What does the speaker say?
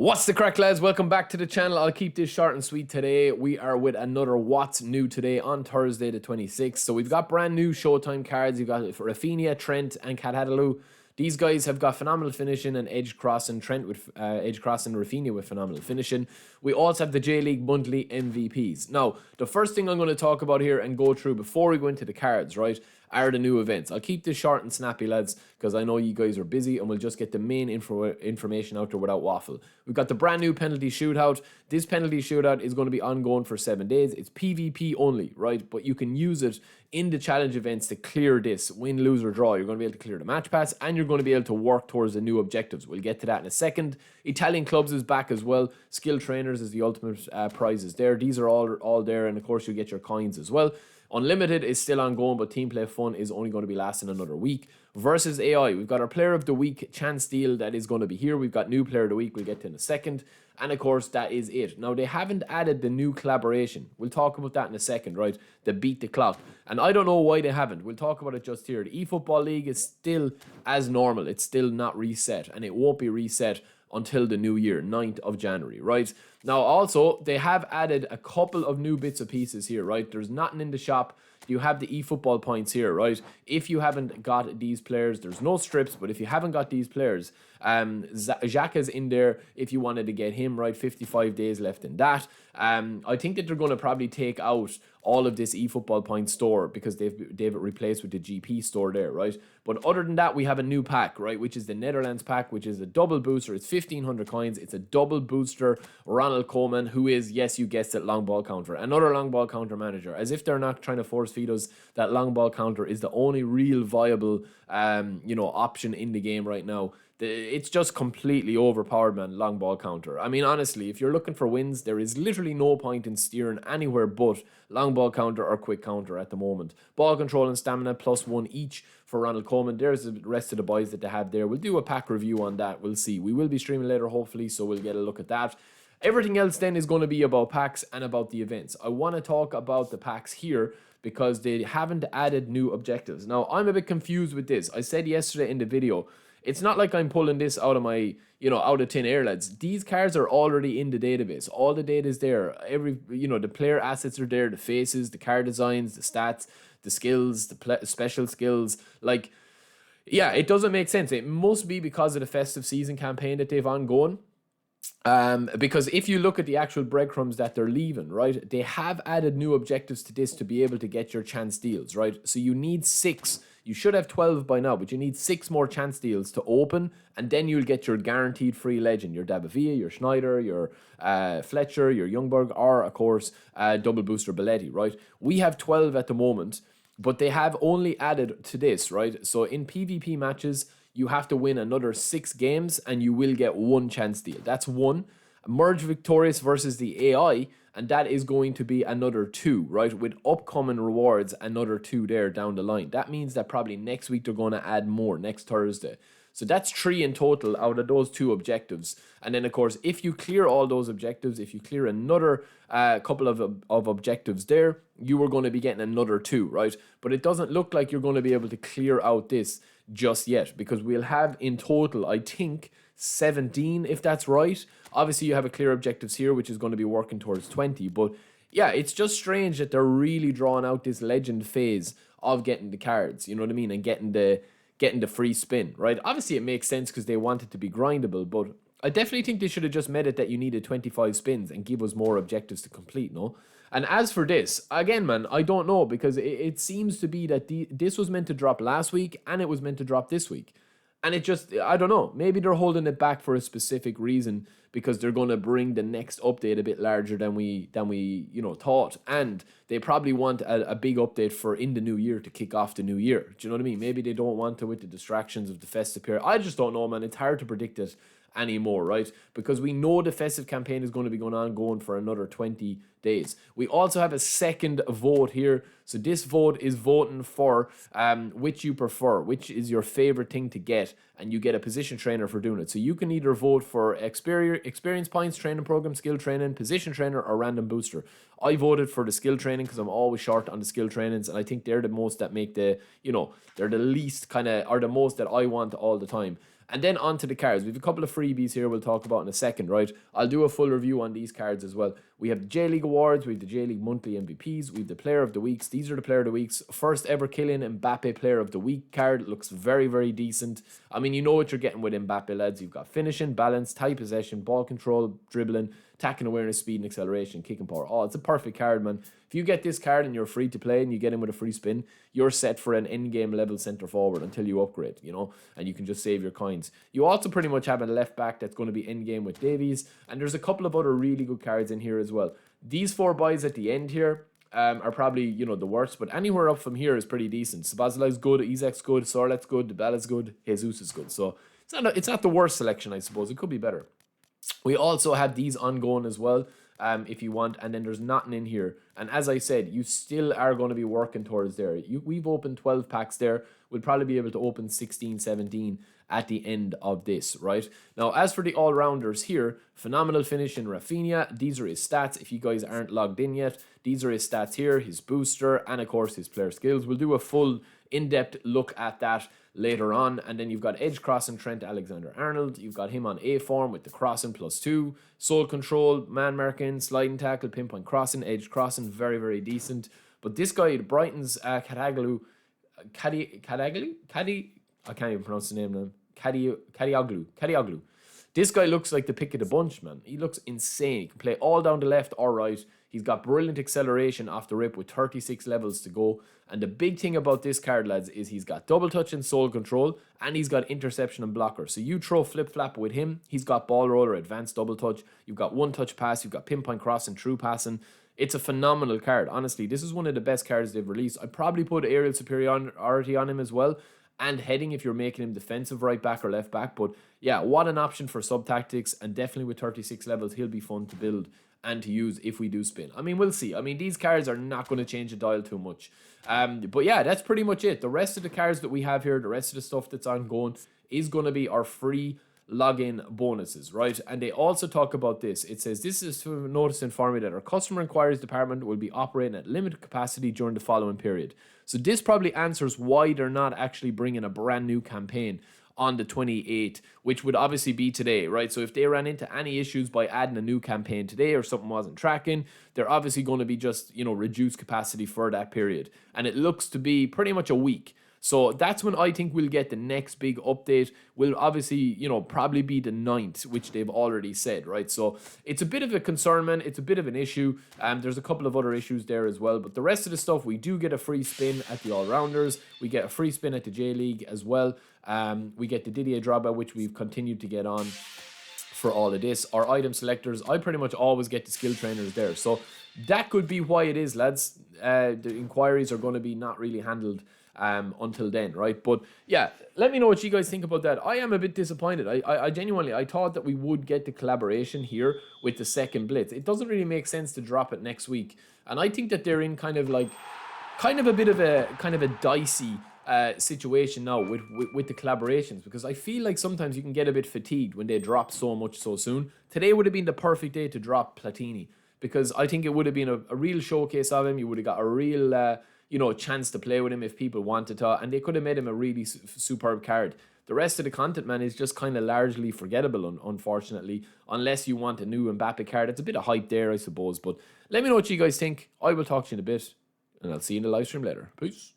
What's the crack, lads? Welcome back to the channel. I'll keep this short and sweet today. We are with another What's New today on Thursday the 26th. So we've got brand new Showtime cards. You've got Rafinha, Trent and Cadadaloo. These guys have got phenomenal finishing and edge crossing. Trent with edge crossing, Rafinha with phenomenal finishing. We also have the J-League monthly MVPs. Now, the first thing I'm going to talk about here and go through before we go into the cards, right, are the new events. I'll keep this short and snappy, lads, because I know you guys are busy, and we'll just get the main information out there without waffle. We've got the brand new penalty shootout. This penalty shootout is going to be ongoing for 7 days. It's PvP only, right? But you can use it in the challenge events to clear this. Win, lose, or draw. You're going to be able to clear the match pass, and you're going to be able to work towards the new objectives. We'll get to that in a second. Italian clubs is back as well. Skill trainers is the ultimate prizes there. These are all there, and of course you get your coins as well. Unlimited is still ongoing, but Team Play Fun is only going to be lasting another week. Versus AI, we've got our Player of the Week chance deal that is going to be here. We've got new Player of the Week we'll get to in a second. And of course, that is it. Now, they haven't added the new collaboration. We'll talk about that in a second, right? The Beat the Clock. And I don't know why they haven't. We'll talk about it just here. The eFootball League is still as normal. It's still not reset, and it won't be reset until the new year, 9th of January, right? Now, also, they have added a couple of new bits and pieces here, right? There's nothing in the shop. You have the eFootball points here, right? If you haven't got these players, there's no strips, but if you haven't got these players, Xhaka's in there if you wanted to get him, right? 55 days left in that. I think that they're going to probably take out all of this eFootball point store because they've replaced with the GP store there, right? But other than that, we have a new pack, right? Which is the Netherlands pack, which is a double booster. It's 1,500 coins. It's a double booster. Ronald Koeman, who is, yes, you guessed it, long ball counter. Another long ball counter manager. As if they're not trying to force feed us that long ball counter is the only real viable, option in the game right now. It's just completely overpowered, man, long ball counter. I mean, honestly, if you're looking for wins, there is literally no point in steering anywhere but long ball counter or quick counter at the moment. Ball control and stamina +1 each for Ronald Koeman. There's the rest of the boys that they have there. We'll do a pack review on that. We'll see. We will be streaming later, hopefully, so we'll get a look at that. Everything else then is going to be about packs and about the events. I want to talk about the packs here because they haven't added new objectives. Now, I'm a bit confused with this. I said yesterday in the video, it's not like I'm pulling this out of my, out of thin air, lads. These cards are already in the database. All the data is there. The player assets are there, the faces, the card designs, the stats, the skills, the special skills. Like, yeah, it doesn't make sense. It must be because of the festive season campaign that they've ongoing. Because if you look at the actual breadcrumbs that they're leaving, right, they have added new objectives to this to be able to get your chance deals, right? So you need 6. You should have 12 by now, but you need 6 more chance deals to open, and then you'll get your guaranteed free legend, your Dabavia, your Schneider, your Fletcher, your Youngberg, or, of course, double booster Belletti, right? We have 12 at the moment, but they have only added to this, right? So in PvP matches, you have to win another 6 games, and you will get 1 chance deal. That's 1. Merge Victorious versus the AI, and that is going to be another 2, right? With upcoming rewards, another 2 there down the line. That means that probably next week they're going to add more, next Thursday. So that's 3 in total out of those 2 objectives. And then, of course, if you clear all those objectives, if you clear another couple of objectives there, you are going to be getting another 2, right? But it doesn't look like you're going to be able to clear out this just yet, because we'll have in total, I think, 17, if that's right. Obviously, you have a clear objectives here, which is going to be working towards 20. But yeah, it's just strange that they're really drawing out this legend phase of getting the cards, you know what I mean? And getting the free spin, right? Obviously, it makes sense because they want it to be grindable, but I definitely think they should have just made it that you needed 25 spins and give us more objectives to complete, no? And as for this, again, man, I don't know, because it seems to be that this was meant to drop last week and it was meant to drop this week. And it just, I don't know, maybe they're holding it back for a specific reason because they're going to bring the next update a bit larger than we thought. And they probably want a big update for in the new year to kick off the new year. Do you know what I mean? Maybe they don't want to with the distractions of the festive period. I just don't know, man. It's hard to predict it anymore, right? Because we know the festive campaign is going to be going for another 20 days. We also have a second vote here. So this vote is voting for which you prefer, which is your favorite thing to get, and you get a position trainer for doing it. So you can either vote for experience points, training program, skill training, position trainer, or random booster. I voted for the skill training because I'm always short on the skill trainings, and I think they're the most that make they're the least or the most that I want all the time. And then onto the cards. We have a couple of freebies here we'll talk about in a second, right? I'll do a full review on these cards as well. We have the J-League Awards, we have the J-League Monthly MVPs, we have the Player of the Weeks. These are the Player of the Weeks. First ever Kylian Mbappe Player of the Week card. Looks very, very decent. I mean, you know what you're getting with Mbappe, lads. You've got finishing, balance, tight possession, ball control, dribbling, attacking awareness, speed and acceleration, kicking power. Oh, it's a perfect card, man. If you get this card and you're free to play and you get him with a free spin, you're set for an in-game level centre forward until you upgrade, you know, and you can just save your coins. You also pretty much have a left back that's going to be in-game with Davies, and there's a couple of other really good cards in here as well. These 4 buys at the end here are probably, you know, the worst, but anywhere up from here is pretty decent. Szoboszlai's good, Izak's good, Sorlet's good, Dybala's good, Jesus is good. So it's not the worst selection, I suppose. It could be better. We also have these ongoing as well, if you want, and then there's nothing in here. And as I said, you still are going to be working towards there. We've opened 12 packs there. We'll probably be able to open 16, 17 at the end of this, right? Now, as for the all-rounders here, phenomenal finish in Rafinha. These are his stats. If you guys aren't logged in yet, these are his stats here, his booster, and of course his player skills. We'll do a full in-depth look at that later on. And then you've got edge crossing Trent Alexander-Arnold. You've got him on A form with the crossing +2, soul control, man marking, sliding tackle, pinpoint crossing, edge crossing, very, very decent. But this guy, Brighton's Kadioglu, I can't even pronounce the name now. Kadioglu. This guy looks like the pick of the bunch, man. He looks insane. He can play all down the left or right. He's got brilliant acceleration off the rip with 36 levels to go. And the big thing about this card, lads, is he's got double touch and soul control, and he's got interception and blocker. So you throw flip-flap with him, he's got ball roller, advanced double touch. You've got one-touch pass, you've got pinpoint cross and true passing. It's a phenomenal card. Honestly, this is one of the best cards they've released. I'd probably put aerial superiority on him as well, and heading if you're making him defensive right back or left back. But yeah, what an option for sub-tactics, and definitely with 36 levels, he'll be fun to build and to use if we do spin. I mean, we'll see. I mean, these cards are not going to change the dial too much. But yeah, that's pretty much it. The rest of the cards that we have here, the rest of the stuff that's ongoing, is going to be our free login bonuses, right? And they also talk about this. It says, this is to notice to inform you that our customer inquiries department will be operating at limited capacity during the following period. So this probably answers why they're not actually bringing a brand new campaign on the 28th, which would obviously be today, right? So if they ran into any issues by adding a new campaign today or something wasn't tracking, they're obviously going to be just, you know, reduced capacity for that period. And it looks to be pretty much a week. So that's when I think we'll get the next big update. Will obviously, you know, probably be the 9th, which they've already said, right? So it's a bit of a concern, man. It's a bit of an issue. There's a couple of other issues there as well. But the rest of the stuff, we do get a free spin at the All-Rounders. We get a free spin at the J-League as well. We get the Didier Drogba, which we've continued to get on for all of this. Our item selectors, I pretty much always get the skill trainers there. So that could be why it is, lads. The inquiries are going to be not really handled until then, right? But yeah, let me know what you guys think about that. I am a bit disappointed. I genuinely, I thought that we would get the collaboration here with the second blitz. It doesn't really make sense to drop it next week, and I think that they're in kind of a bit of a dicey situation now with the collaborations, because I feel like sometimes you can get a bit fatigued when they drop so much so soon. Today would have been the perfect day to drop Platini, because I think it would have been a real showcase of him. You would have got a real you know, chance to play with him if people wanted to, and they could have made him a really superb card. The rest of the content, man, is just kind of largely forgettable, unfortunately, unless you want a new Mbappe card. It's a bit of hype there, I suppose, but let me know what you guys think. I will talk to you in a bit, and I'll see you in the live stream later. Peace.